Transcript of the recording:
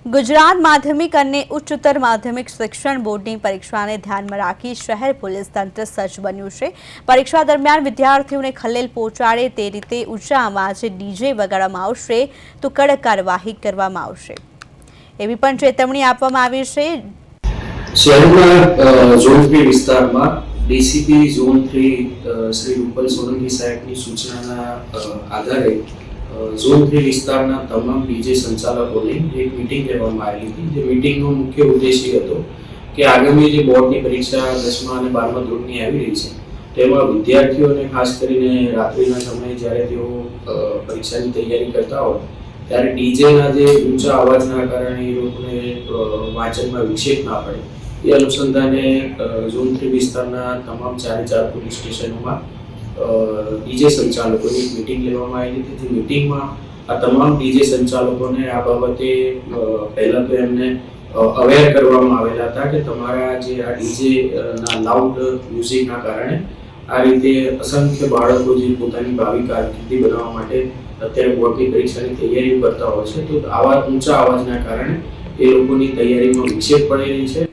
ગુજરાત માધ્યમિક અને ઉચ્ચતર માધ્યમિક શિક્ષણ બોર્ડની પરીક્ષાને ધ્યાનમાં રાખી શહેર પોલીસ તંત્ર સજ્જ બન્યું છે। પરીક્ષા દરમિયાન વિદ્યાર્થીઓને ખલેલ પહોંચાડે તે રીતે ઊંચા અવાજે ડીજે વગાડવામાં આવશે તો કડક કાર્યવાહી કરવામાં આવશે એવી પણ ચેતવણી આપવામાં આવી છે। શહેરના ઝોન 3 વિસ્તારમાં ડીસીપી ઝોન 3 શ્રી રૂપલ સોલંકી સાહેબની સૂચનાના આધારે ઝોન 3 વિસ્તારના તમામ ડીજે સંચાલકોને એક મીટિંગ લેવામાં આવી હતી। જે મીટિંગનો મુખ્ય ઉદ્દેશ્ય હતો કે આગામી જે બોર્ડની પરીક્ષા 10મા અને 12મા ધોરણની આવી રહી છે તેમાં વિદ્યાર્થીઓને ખાસ કરીને રાત્રિના સમયે જ્યારે તેઓ પરીક્ષાની તૈયારી કરતા હોય ત્યારે ડીજેના જે ઊંચા અવાજના કારણે એ લોકોને વાંચનમાં વિક્ષેપ ના પડે એ અનુસંધાને ઝોન 3 વિસ્તારના તમામ 4 પોલીસ સ્ટેશનોમાં ડીજે સંચાલકોની મીટિંગ લેવામાં આવી હતી। જે મીટિંગમાં આ તમામ ડીજે સંચાલકોને આ બાબતે પહેલા તો એમને અવેર કરવામાં આવેલા હતા કે તમારા જે આ ડીજેના લાઉડ મ્યુઝિકના કારણે આ રીતે અસંખ્ય બાળકો જે પોતાની ભાવિ કારકિર્દી બનાવવા માટે અત્યારે બોર્ડની પરીક્ષાની તૈયારીઓ કરતા હોય છે તો આવા ઊંચા અવાજના કારણે એ લોકોની તૈયારીમાં વિક્ષેપ પડી રહી છે।